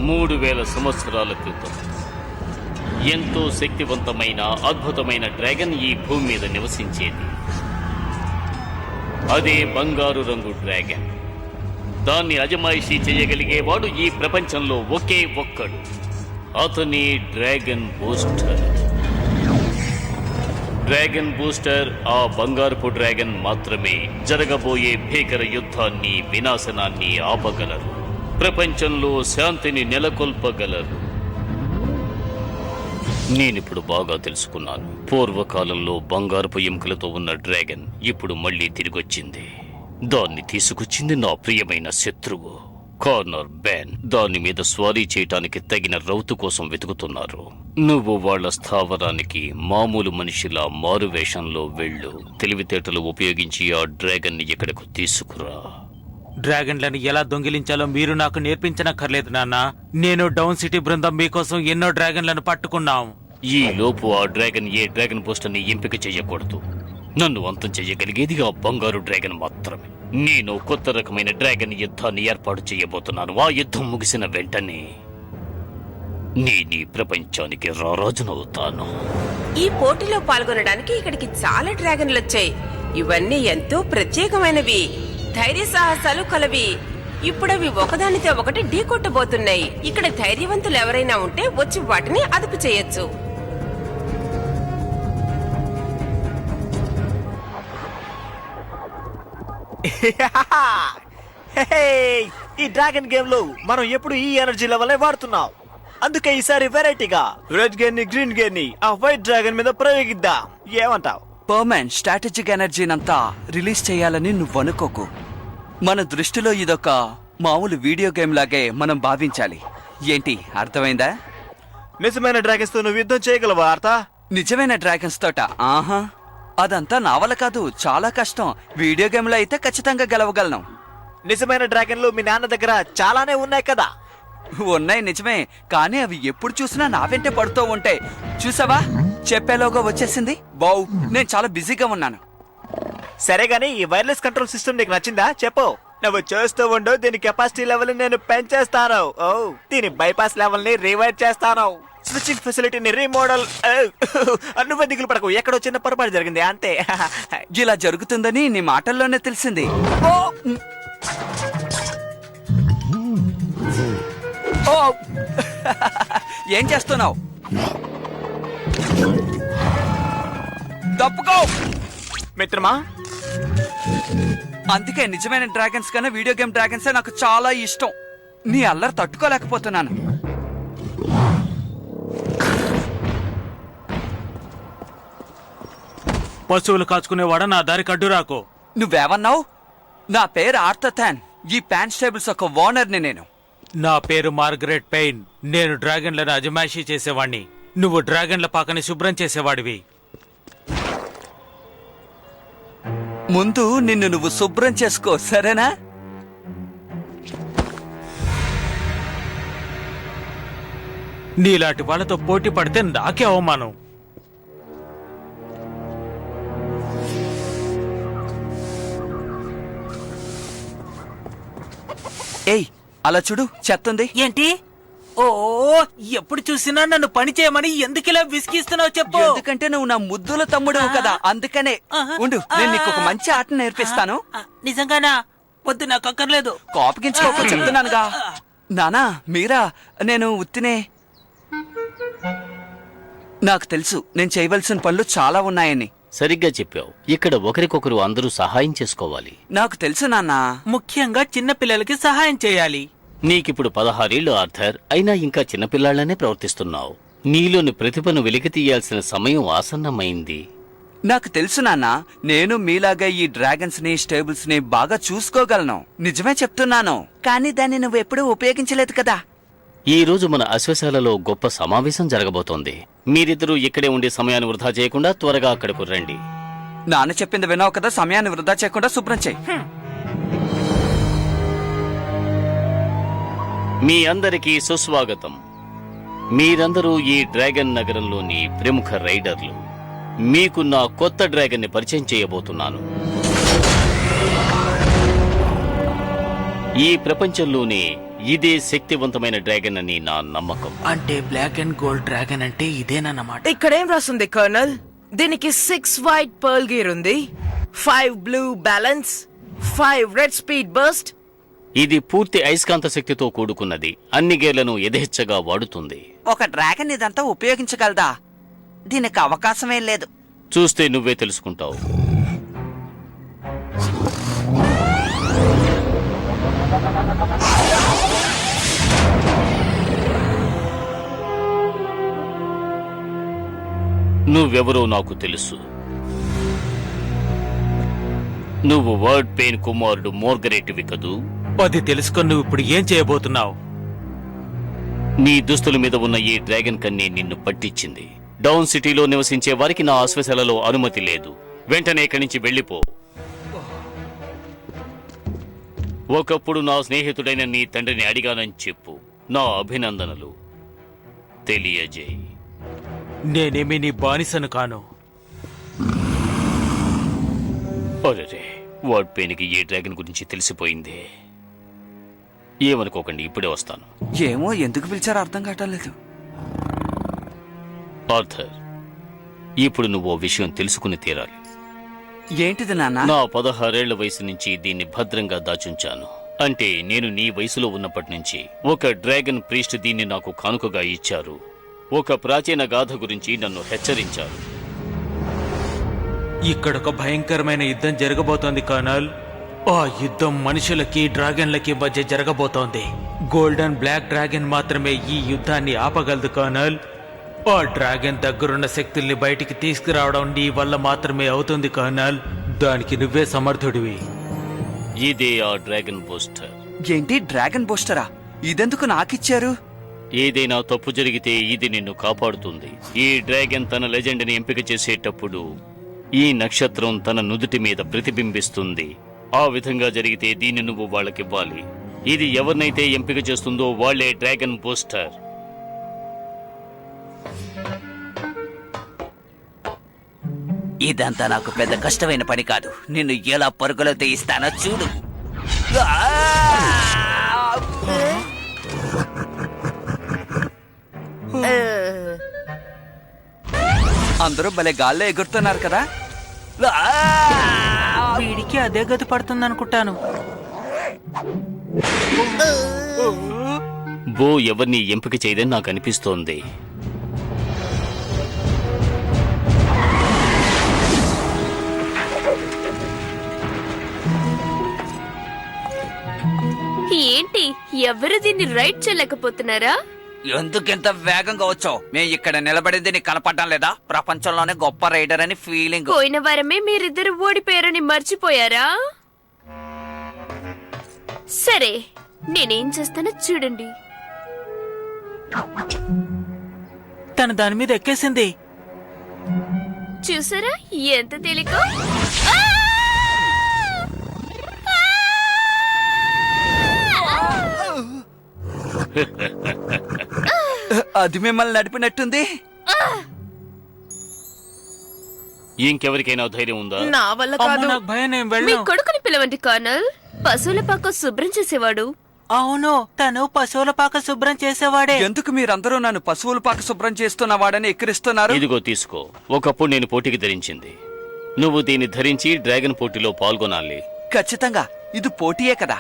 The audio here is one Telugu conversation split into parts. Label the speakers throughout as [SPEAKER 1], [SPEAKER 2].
[SPEAKER 1] 3000 సంవత్సరాల క్రితం ఎంతో శక్తివంతమైన అద్భుతమైన డ్రాగన్ ఈ భూమి మీద నివసించేది. అదే బంగారు రంగు డ్రాగన్. దాన్ని అజమాయిషీ చేయగలిగేవాడు ఈ ప్రపంచంలో ఒకే ఒక్కడు. అతని డ్రాగన్ బూస్టర్. డ్రాగన్ బూస్టర్ ఆ బంగారపు డ్రాగన్ మాత్రమే జరగబోయే భీకర యుద్ధాన్ని, వినాశనాన్ని ఆపగలరు. ప్రపంచంలో శాంతిని నెలకొల్పగలరు. నేనిప్పుడు బాగా తెలుసుకున్నాను. పూర్వకాలంలో బంగారపు ఎముకలతో ఉన్న డ్రాగన్ ఇప్పుడు మళ్లీ తిరిగొచ్చింది. దాన్ని తీసుకొచ్చింది నా ప్రియమైన శత్రువు కార్నర్ బ్యాన్. దాని మీద స్వారీ చేయటానికి తగిన రౌతు కోసం వెతుకుతున్నారు. నువ్వు వాళ్ల స్థావరానికి మామూలు మనిషిలా మారువేషంలో వెళ్ళు. తెలివితేటలు ఉపయోగించి ఆ డ్రాగన్ ని ఇక్కడకు తీసుకురా.
[SPEAKER 2] డ్రాగన్లను ఎలా దొంగిలించాలో మీరు నాకు నేర్పించనక్కర్లేదు నాన్న. నేను డౌన్ సిటీ బృందం మీకోసం ఎన్నో డ్రాగన్లను పట్టుకున్నాం.
[SPEAKER 1] ఈ లోపు ఆ డ్రాగన్ ఏ డ్రాగన్ పోస్టర్ ని ఎంపిక చేయకూడదు. నన్ను అంతం చేయగలిగేది ఆ బంగారు డ్రాగన్ మాత్రమే. నేను కొత్త రకమైన డ్రాగన్ యుద్ధాన్ని ఏర్పాటు చేయబోతున్నాను. ఆ యుద్ధం ముగిసిన వెంటనే నేను ప్రపంచానికి రారాజునవుతాను.
[SPEAKER 3] ఈ పోటీలో పాల్గొనడానికి ఇక్కడికి చాలా డ్రాగన్లు వచ్చాయి. ఇవన్నీ ఎంతో ప్రత్యేకమైనవి, ధైర్య సాహసాలు కలవి. ఇప్పుడవి ఒకదానితో ఒకటి ఢీకొట్టబోతున్నాయి. ఇక్కడ ధైర్యవంతులు ఎవరైనా ఉంటే వచ్చి వాటిని అదుపు చేయొచ్చు.
[SPEAKER 4] ఈ డ్రాగన్ గేమ్ లో మనం ఎప్పుడు ఈ ఎనర్జీ లెవెల్ వాడుతున్నాం. అందుకే ఈసారి వెరైటీగా రెడ్ గేర్ ని, గ్రీన్ గేర్ ని ఆ వైట్ డ్రాగన్ మీద ప్రయోగిద్దాం. ఏమంటావ్?
[SPEAKER 5] పర్మన్ స్ట్రాటజిక్ ఎనర్జీనంతా రిలీజ్ చేయాలని నువ్వు అనుకోకు. మన దృష్టిలో ఇదొక మామూలు వీడియో గేమ్ లాగే మనం భావించాలి. ఏంటి అర్థమైందా?
[SPEAKER 4] నిజమైన డ్రాగన్స్ తో నువ్వు యుద్ధం చేయగలవా ఆర్తా?
[SPEAKER 5] నిజమైన డ్రాగన్స్ తోట? ఆహా, అదంతా నా వల్ల కాదు, చాలా కష్టం. వీడియో గేమ్ లో అయితే ఖచ్చితంగా గెలవగలను.
[SPEAKER 4] నిజమైన డ్రాగన్లు మీ నాన్న దగ్గర చాలానే ఉన్నాయి కదా?
[SPEAKER 5] ఉన్నాయి నిజమే, కానీ అవి ఎప్పుడు చూసినా నా వెంటే పడుతూ ఉంటాయి. చూసావా, చెప్పేలోగా వచ్చేసింది. బావ్, నేను చాలా బిజీగా ఉన్నాను.
[SPEAKER 4] సరే గానీ ఈ వైర్లెస్ కంట్రోల్ సిస్టమ్ నీకు నచ్చిందా? చెప్పు. నువ్వు చూస్తూ ఉండు, దీని కెపాసిటీ లెవెల్ నేను పెంచేస్తాను. ఓ, దీని బైపాస్ లెవెల్ ని రివైర్ చేస్తాను. స్విచ్చింగ్ ఫెసిలిటీని రీమోడల్. నువ్వే దిగులు పడకు, ఎక్కడో చిన్న పొరపాటు జరిగింది అంతే.
[SPEAKER 5] ఇలా జరుగుతుందని నీ మాటల్లోనే తెలిసింది. ఏం చేస్తున్నావు? తప్పుకో
[SPEAKER 4] మిత్రమా.
[SPEAKER 5] అందుకే నిజమైన డ్రాగన్స్ కన్నా వీడియో గేమ్ డ్రాగన్సే నాకు చాలా ఇష్టం. నీ అల్లరి తట్టుకోలేకపోతున్నాను.
[SPEAKER 2] పశువులు కాచుకునేవాడ నా దారి కడ్డు రాకు.
[SPEAKER 5] నువ్వేమన్నావు? నా పేరు ఆర్థథాన్. ఈ ప్యాన్ స్టేబుల్స్ ఒక ఓనర్ని నేను.
[SPEAKER 2] నా పేరు మార్గరెట్ పెయిన్. నేను డ్రాగన్లను అజమాయిషీ చేసేవాణ్ణి. నువ్వు డ్రాగన్ల పాకని శుభ్రం చేసేవాడివి.
[SPEAKER 5] ముందు నిన్ను నువ్వు శుభ్రం చేసుకో, సరేనా?
[SPEAKER 2] నీలాంటి వాళ్ళతో పోటీ పడితే నాకే అవమానం.
[SPEAKER 5] ఏయ్, అలా చూడు, చెత్తుంది.
[SPEAKER 2] ఏంటి? ఓ, ఎప్పుడు చూసినా నన్ను పని చేయమని ఎందుకిలా విసిగిస్తున్నావు చెప్పు.
[SPEAKER 5] ఎందుకంటే నువ్వు నా ముద్దుల తమ్ముడు కదా, అందుకనే. ఉండు, నేను నీకు ఒక మంచి ఆట నేర్పిస్తాను.
[SPEAKER 2] నిజంగానా? వద్దు, నాకు అక్కర్లేదు.
[SPEAKER 5] కోపగించుకోక చెప్తున్నానుగా. నానా, మీరా, నేను ఉత్తినే. నాకు తెలుసు నేను చేయవలసిన పనులు చాలా ఉన్నాయని.
[SPEAKER 1] సరిగ్గా చెప్పావు. ఇక్కడ ఒకరికొకరు అందరూ సహాయం చేసుకోవాలి.
[SPEAKER 5] నాకు తెలుసు నాన్నా.
[SPEAKER 2] ముఖ్యంగా చిన్న పిల్లలకి సహాయం చేయాలి.
[SPEAKER 1] నీకిప్పుడు 16 ఏళ్లు ఆర్థర్, అయినా ఇంకా చిన్నపిల్లాళ్లనే ప్రవర్తిస్తున్నావు. నీలోని ప్రతిభను వెలికి తీయాల్సిన సమయం ఆసన్నమైంది.
[SPEAKER 5] నాకు తెలుసు నాన్నా, నేను మీలాగా ఈ డ్రాగన్స్ ని, స్టేబుల్స్ ని బాగా చూసుకోగలను. నిజమే చెప్తున్నాను. కానీ దాన్ని నువ్వెప్పుడూ ఉపయోగించలేదు కదా.
[SPEAKER 1] ఈ రోజు మన అశ్వశాలలో గొప్ప సమావేశం జరగబోతోంది. మీరిద్దరూ ఇక్కడే ఉండే సమయాన్ని వృధా చేయకుండా త్వరగా అక్కడకు రండి.
[SPEAKER 5] నాన్న చెప్పింది విన్నావు కదా, సమయాన్ని వృధా చేయకుండా శుభ్రం చేయి.
[SPEAKER 1] మీ అందరికీ సుస్వాగతం. మీరందరూ ఈ డ్రాగన్ నగరంలోని ప్రముఖ రైడర్లు. మీకు నా కొత్త డ్రాగన్ ని పరిచయం చేయబోతున్నాను. ఈ ప్రపంచంలోనే ఇదే శక్తివంతమైన డ్రాగన్ అని నా నమ్మకం.
[SPEAKER 2] అంటే బ్లాక్ అండ్ గోల్డ్ డ్రాగన్ అంటే ఇదేనన్నమాట.
[SPEAKER 6] ఇక్కడేం రాస్తుంది కర్నల్? దీనికి 6 వైట్ పర్ల్ గేర్ ఉంది, 5 blue balance, 5 red speed burst.
[SPEAKER 1] ఇది పూర్తి అయస్కాంత శక్తితో కూడుకున్నది. అన్ని గేర్లను యథేచ్ఛగా వాడుతుంది.
[SPEAKER 5] ఒక డ్రాగన్ ఇదంతా ఉపయోగించగలదా? దీనికి అవకాశమే లేదు.
[SPEAKER 1] చూస్తే నువ్వే తెలుసుకుంటావు. నువ్వెవరో నాకు తెలుసు. నువ్వు వర్డ్ పెయిన్ కుమారుడు మోర్గరేట్వి కదూ?
[SPEAKER 2] అది తెలుసుకొని నువ్వు ఇప్పుడు ఏం చేయబోతున్నావు?
[SPEAKER 1] నీ దుస్తుల మీద ఉన్న ఈ డ్రాగన్ కన్నీ నిన్ను పట్టించింది. డౌన్ సిటీలో నివసించే వారికి నా ఆశ్వశాలలో అనుమతి లేదు. వెంటనే ఇక్కడి నుంచి వెళ్ళిపో. ఒకప్పుడు నా స్నేహితుడైన నీ తండ్రిని అడిగానని చెప్పు. నా అభినందనలు తెలియజేయి.
[SPEAKER 2] నేనేమి నీ బానిసను కాను.
[SPEAKER 1] అరే, వర్డ్ పెయిన్కి ఈ డ్రాగన్ గురించి తెలిసిపోయింది. ఏమనుకోకండి, ఇప్పుడే వస్తాను.
[SPEAKER 5] ఏమో ఎందుకు పిలిచారో అర్థం కావటం లేదు.
[SPEAKER 1] ఆర్థర్, ఇప్పుడు నువ్వు ఓ విషయం తెలుసుకుని తీరాలి.
[SPEAKER 5] ఏంటిది నాన్న?
[SPEAKER 1] నా 16 ఏళ్ల వయసు నుంచి దీన్ని భద్రంగా దాచుంచాను. అంటే నేను నీ వయసులో ఉన్నప్పటి నుంచి. ఒక డ్రాగన్ ప్రీస్ట్ దీన్ని నాకు కానుకగా ఇచ్చారు. ఒక ప్రాచీన గాథ గురించి నన్ను హెచ్చరించారు.
[SPEAKER 2] ఇక్కడ ఒక భయంకరమైన యుద్ధం జరగబోతోంది కర్నల్. ఆ యుద్ధం మనుషులకి డ్రాగన్లకి మధ్య జరగబోతోంది. గోల్డెన్ బ్లాక్ డ్రాగన్ మాత్రమే ఈ యుద్ధాన్ని ఆపగలదు కర్నల్. ఆ డ్రాగన్ దగ్గరున్న శక్తుల్ని బయటికి తీసుకురావడం నీ వల్ల మాత్రమే అవుతుంది కర్నల్. దానికి నువ్వే సమర్థుడివి.
[SPEAKER 1] ఇదే ఆ డ్రాగన్ బూస్టర్.
[SPEAKER 5] ఏంటి డ్రాగన్ బూస్టరా? ఇదెందుకు నాకిచ్చారు?
[SPEAKER 1] ఏదైనా తప్పు జరిగితే ఇది నిన్ను కాపాడుతుంది. ఈ డ్రాగన్ తన లెజెండ్ని ఎంపిక చేసేటప్పుడు ఈ నక్షత్రం తన నుదుటి మీద ప్రతిబింబిస్తుంది. ఆ విధంగా జరిగితే దీన్ని నువ్వు వాళ్ళకివ్వాలి. ఇది ఎవరినైతే ఎంపిక చేస్తుందో వాళ్లే డ్రాగన్ బూస్టర్.
[SPEAKER 5] ఇదంతా నాకు పెద్ద కష్టమైన పని కాదు. నిన్ను ఎలా పరుగులో తీయిస్తానో చూడు. అందరూ భలే గాల్లో ఎగురుతున్నారు కదా.
[SPEAKER 2] వీడికి అదే గతి పడుతుందనుకుంటాను.
[SPEAKER 1] బో ఎవరిని ఎంపిక చేయదని నాకు అనిపిస్తోంది.
[SPEAKER 7] ఏంటి, ఎవరు దీన్ని రైడ్ చేయలేకపోతున్నారా?
[SPEAKER 5] ఎందుకెంత వేగంగా వచ్చావు? మేము ఇక్కడ నిలబడింది నీకు కనపడటం లేదా? ప్రపంచంలోనే గొప్ప రైడర్ అని ఫీలింగ్.
[SPEAKER 7] పోయిన వారమే మీరిద్దరు ఓడిపోయారని మర్చిపోయారా? సరే, నేనేం చేస్తానో చూడండి.
[SPEAKER 2] తను దాని మీద ఎక్కేసింది.
[SPEAKER 7] చూసారా ఎంత తేలికో?
[SPEAKER 5] అది మిమ్మల్ని నడిపినట్టుంది.
[SPEAKER 1] ఇంకెవరికైనా ధైర్యం ఉందా?
[SPEAKER 6] నా వల్ల
[SPEAKER 2] అమ్మో,
[SPEAKER 6] కాదు.
[SPEAKER 2] నాకు భయం, నేను
[SPEAKER 7] మీ
[SPEAKER 2] వెళ్ళను.
[SPEAKER 7] కొడుకుని పిలవండి కర్నల్. పశువుల పాక శుభ్రం చేసేవాడు.
[SPEAKER 2] అవును, తను పశువుల పాక శుభ్రం చేసేవాడే.
[SPEAKER 5] ఎందుకు మీరందరూ నన్ను పశువుల పాక శుభ్రం చేస్తున్నవాడని ఎక్కిరిస్తున్నారు?
[SPEAKER 1] ఇదిగో తీసుకో. ఒకప్పుడు నేను పోటీకి ధరించింది. నువ్వు దీన్ని ధరించి డ్రాగన్ పోటీలో పాల్గొనాలి.
[SPEAKER 5] ఖచ్చితంగా ఇది పోటీయే కదా.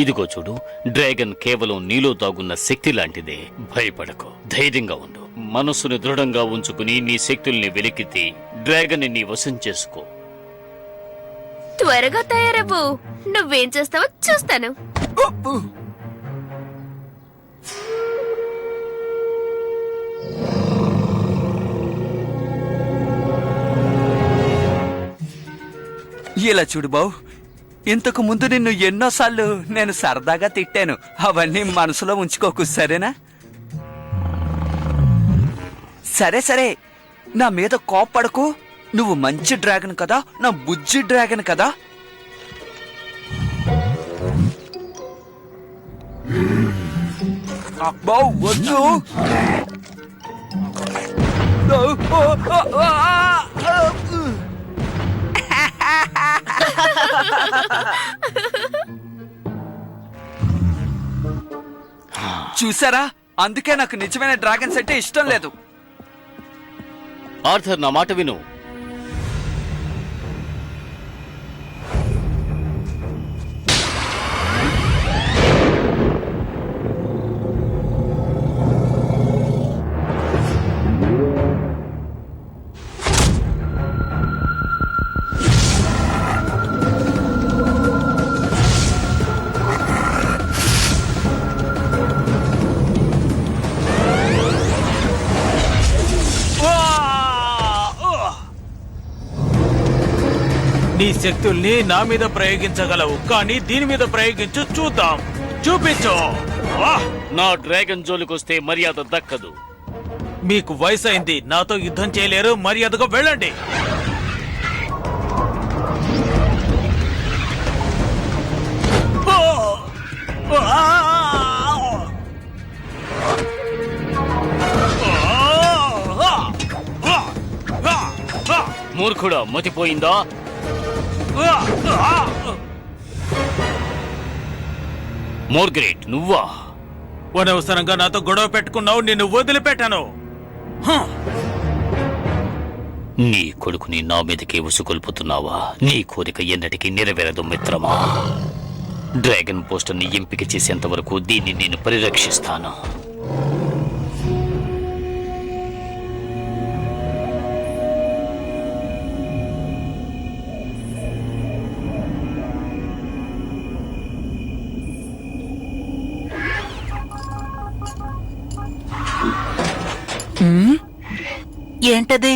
[SPEAKER 1] ఇదిగో చూడు, డ్రాగన్ కేవలం నీలో దాగున్న శక్తి లాంటిదే. భయపడకు, ధైర్యంగా ఉండు. మనస్సును దృఢంగా ఉంచుకుని నీ శక్తుల్ని వెలికితే డ్రాగన్ నీ వశం చేసుకో.
[SPEAKER 7] త్వరగా తయారవ్వు. నువ్వేం చేస్తావో చూస్తాను.
[SPEAKER 5] ఇలా చూడు బావు, ఇంతకు ముందు నిన్ను ఎన్నోసార్లు నేను సరదాగా తిట్టాను. అవన్నీ మనసులో ఉంచుకోకు, సరేనా? సరే సరే, నా మీద కోప్పడకు. నువ్వు మంచి డ్రాగన్ కదా, నా బుజ్జి డ్రాగన్ కదా. అబ్బా వద్దు. చూసారా, అందుకే నాకు నిజమైన డ్రాగన్స్ అంటే ఇష్టం లేదు.
[SPEAKER 1] ఆర్థర్, నా మాట విను.
[SPEAKER 2] నీ శక్తుల్ని నా మీద ప్రయోగించగలవు, కానీ దీని మీద ప్రయోగించు, చూద్దాం. చూపించు.
[SPEAKER 1] నా డ్రాగన్ జోలికొస్తే మర్యాద దక్కదు.
[SPEAKER 2] మీకు వయసు అయింది, నాతో యుద్ధం చేయలేరు, మర్యాదగా వెళ్ళండి.
[SPEAKER 1] మూర్ఖుడా, మతిపోయిందా? మోర్గ్రేట్, నువ్వా?
[SPEAKER 2] అనవసరంగా నాతో గొడవ పెట్టుకున్నావు, నిన్ను వదిలిపెట్టాను.
[SPEAKER 1] నీ కొడుకుని నా మీదకే ఉసుకొల్పుతున్నావా? నీ కోరిక ఎన్నటికీ నెరవేరదు మిత్రమా. డ్రాగన్ పోస్టర్ని ఎంపిక చేసేంత వరకు దీన్ని నేను పరిరక్షిస్తాను.
[SPEAKER 6] ఏంటది?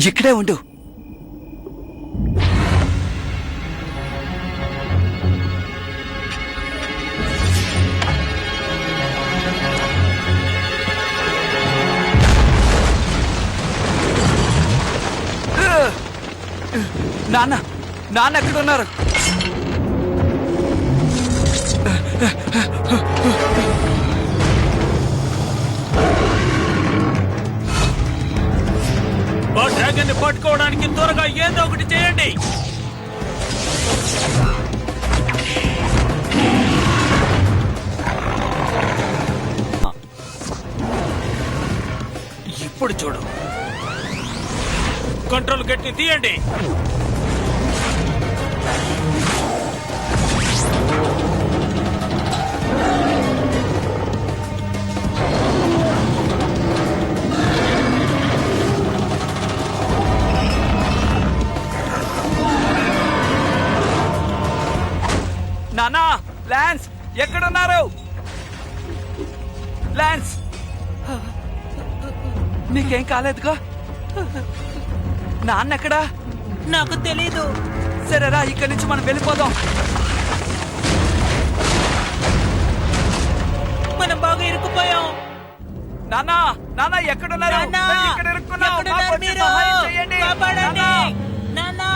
[SPEAKER 5] ఇక్కడే ఉండు. నాన్న, నాన్న ఎక్కడున్నారు?
[SPEAKER 2] ఆ డ్రాగన్ ని పట్టుకోవడానికి త్వరగా ఏదో ఒకటి చేయండి. ఇప్పుడు చూడు, కంట్రోల్ గేట్ ని తీయండి.
[SPEAKER 5] నానా, లాన్స్ ఎక్కడున్నారు? లాన్స్, నీకేం కాలేదుగా? నాన్న ఎక్కడా?
[SPEAKER 6] నాకు తెలీదు.
[SPEAKER 5] సరేరా, ఇక్కడి నుంచి మనం వెళ్ళిపోదాం.
[SPEAKER 6] మనం బాగా ఇరుక్కుపోయాం.
[SPEAKER 5] నానా, నానా ఎక్కడున్నారు?
[SPEAKER 6] నాన్నా,
[SPEAKER 5] మేము ఇక్కడ ఇరుక్కున్నాం.
[SPEAKER 6] ఎక్కడున్నారు
[SPEAKER 5] మాకు వచ్చి
[SPEAKER 6] మీరు?
[SPEAKER 5] సహాయం చేయండి.
[SPEAKER 6] కాపాడండి.
[SPEAKER 5] నాన్నా,
[SPEAKER 6] నాన్నా,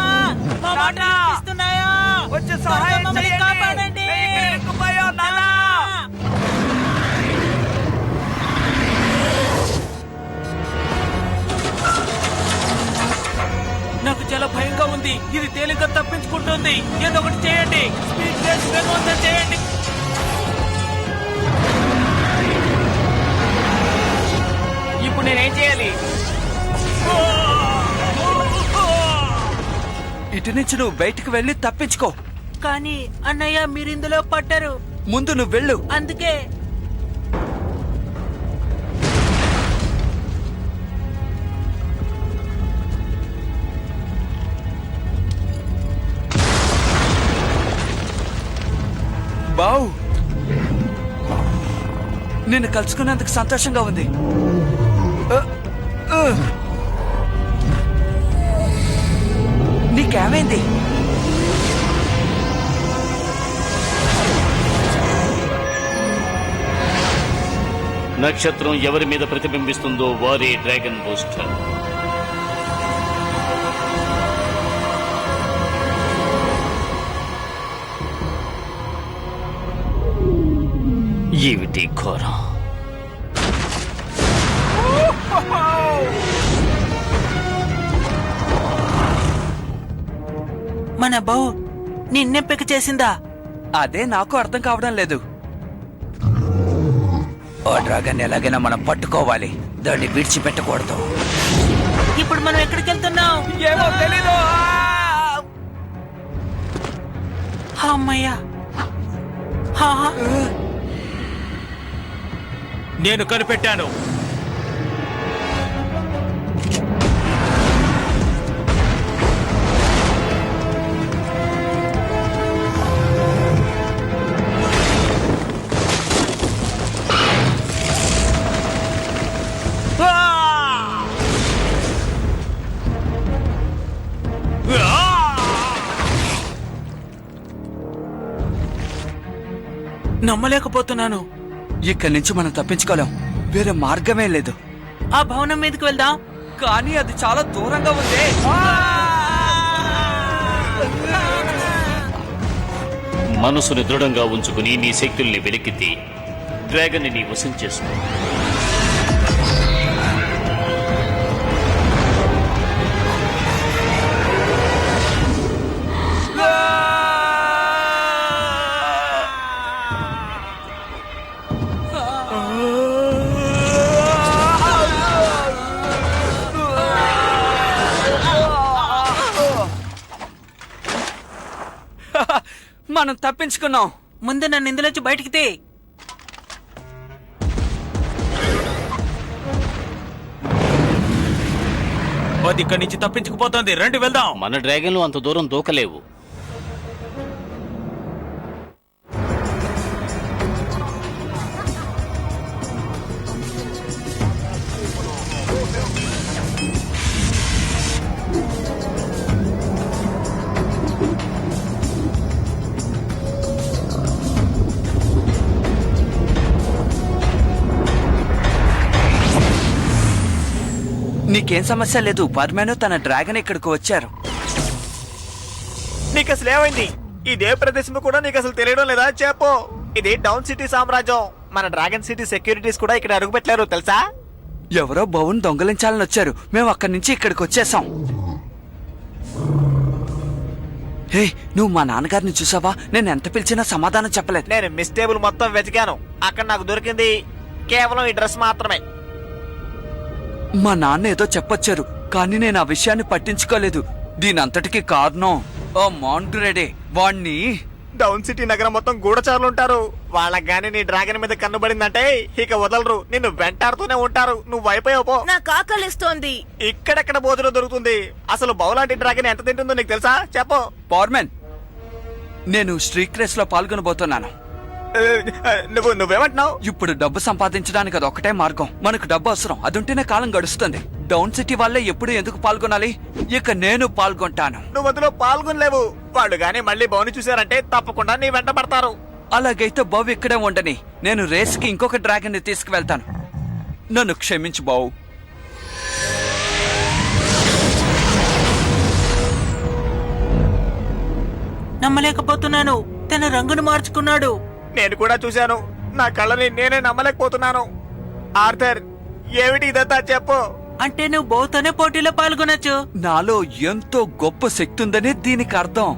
[SPEAKER 6] మా
[SPEAKER 5] నాన్నా,
[SPEAKER 6] మాటలు వినిపిస్తున్నాయా?
[SPEAKER 5] వచ్చి
[SPEAKER 6] త్వరగా
[SPEAKER 5] సహాయం
[SPEAKER 6] మమ్మల్ని
[SPEAKER 5] చేయండి.
[SPEAKER 6] కాపాడండి.
[SPEAKER 5] మేము ఇక్కడ ఇరుక్కుపోయాం. నాన్నా,
[SPEAKER 2] నాకు చాలా భయంగా ఉంది. ఇది తేలిక తప్పించుకుంటుంది. ఏదో ఒకటి చేయండి. స్పీడ్ బ్రేక్ వేగవంతం చేయండి.
[SPEAKER 4] ఇప్పుడు నేనేం చేయాలి?
[SPEAKER 5] ఇటు నుంచి నువ్వు బయటికి వెళ్ళి తప్పించుకో.
[SPEAKER 6] కానీ అన్నయ్య, మీరు ఇందులో పడ్డారు.
[SPEAKER 5] ముందు నువ్వు వెళ్ళు.
[SPEAKER 6] అందుకే
[SPEAKER 5] బావ్, నిన్ను కలుసుకున్నందుకు సంతోషంగా ఉంది. నీకేమైంది?
[SPEAKER 1] నక్షత్రం ఎవరి మీద ప్రతిబింబిస్తుందో వారే డ్రాగన్ బూస్టర్. ఏమిటి ఘోరం?
[SPEAKER 6] మన బౌ నిన్నెంపిక చేసిందా?
[SPEAKER 5] అదే నాకు అర్థం కావడం లేదు. ఆ డ్రాగన్ ఎలాగైనా మనం పట్టుకోవాలి, దాన్ని విడిచిపెట్టకూడదు.
[SPEAKER 6] ఇప్పుడు మనం ఎక్కడికి వెళ్తున్నాం?
[SPEAKER 5] ఏమో తెలీదు.
[SPEAKER 2] అమ్మయ్యా, హా, నేను కనిపెట్టాను. నమ్మలేకపోతున్నాను.
[SPEAKER 5] ఇక్కడి నుంచి మనం తప్పించుకోలేం, వేరే మార్గమే లేదు.
[SPEAKER 6] ఆ భవనం మీదకి వెళ్దాం.
[SPEAKER 5] కానీ అది చాలా దూరంగా ఉంది.
[SPEAKER 1] మనసుని దృఢంగా ఉంచుకుని నీ శక్తుల్ని వెలికితే డ్రాగన్ ని వశం చేసుకో.
[SPEAKER 5] మనం తప్పించుకున్నాం.
[SPEAKER 6] ముందు నన్ను ఇందులోంచి బయటికి తీ.
[SPEAKER 2] అది ఇక్కడి నుంచి తప్పించుకుపోతుంది. రండి వెళ్దాం.
[SPEAKER 1] మన డ్రాగన్లు అంత దూరం దూకలేవు.
[SPEAKER 5] నీకేం సమస్య లేదు. పర్మేను తన డ్రాగన్ ఇక్కడికి వచ్చారు.
[SPEAKER 4] నీకు అసలు ఏమైంది? ఇదే ప్రదేశం కూడా నీకు అసలు తెలియడం లేదా? చెప్పు. ఇది డౌన్ సిటీ సామ్రాజ్యం. మన డ్రాగన్ సిటీ సెక్యూరిటీస్ కూడా ఇక్కడ అడుగుపెట్టారు తెలుసా?
[SPEAKER 5] ఎవరో బౌన్ దొంగలించాలని వచ్చారు. మేము అక్కడి నుంచి ఇక్కడికి వచ్చేసాం. హే, నువ్వు మా నాన్నగారిని చూసావా? నేను ఎంత పిలిచినా సమాధానం చెప్పలేదు.
[SPEAKER 4] నేను మిస్ టేబుల్ మొత్తం వెతికాను. అక్కడ నాకు దొరికింది కేవలం ఈ డ్రెస్ మాత్రమే.
[SPEAKER 5] మా నాన్న ఏదో చెప్పొచ్చారు, కానీ నేను ఆ విషయాన్ని పట్టించుకోలేదు. దీనంతటికి కారణం ఆ మాండ్రెడే. వాణ్ణి
[SPEAKER 4] డౌన్ సిటీ నగరం మొత్తం గూఢచారులు ఉంటారు. వాళ్ళకి గానీ నీ డ్రాగన్ మీద కన్నుబడిందంటే ఇక వదలరు, నిన్ను వెంటాడుతూనే ఉంటారు. నువ్వు అయిపోయావు పో.
[SPEAKER 6] నాకు ఆకలిస్తోంది.
[SPEAKER 4] ఇక్కడెక్కడ భోజనం దొరుకుతుంది? అసలు బౌలాంటి డ్రాగన్ ఎంత తింటుందో నీకు తెలుసా? చెప్పు.
[SPEAKER 5] పవర్మెన్, నేను స్ట్రీట్ రేస్ లో పాల్గొనబోతున్నాను.
[SPEAKER 4] నువ్వేమంటున్నావు?
[SPEAKER 5] ఇప్పుడు డబ్బు సంపాదించడానికి అది ఒకటే మార్గం. మనకు డబ్బు అవసరం, అదుంటేనే కాలం గడుస్తుంది. డౌన్ సిటీ వాళ్ళే ఎప్పుడు ఎందుకు పాల్గొనాలి? ఇక నేను పాల్గొంటాను.
[SPEAKER 4] నువ్వు అందులో పాల్గొనలేవు. వాళ్ళు గానీ మళ్ళీ బౌని చూశారంటే తప్పకుండా నీ వెంట పడతారు.
[SPEAKER 5] అలాగైతే బావు ఇక్కడే ఉండని. నేను రేస్ కి ఇంకొక డ్రాగన్ ని తీసుకువెళ్తాను. నన్ను క్షమించు బావు.
[SPEAKER 6] నమ్మలేకపోతున్నాను. తన రంగును మార్చుకున్నాడు.
[SPEAKER 4] నేను కూడా చూశాను. నా కళ్ళని నేనే నమ్మలేకపోతున్నాను. ఆర్థర్, ఏమిటి ఇదంతా? చెప్పు.
[SPEAKER 6] అంటే నువ్వు బౌతోనే పోటీలో పాల్గొనొచ్చు.
[SPEAKER 5] నాలో ఎంతో గొప్ప శక్తి ఉందనే దీనికి అర్థం.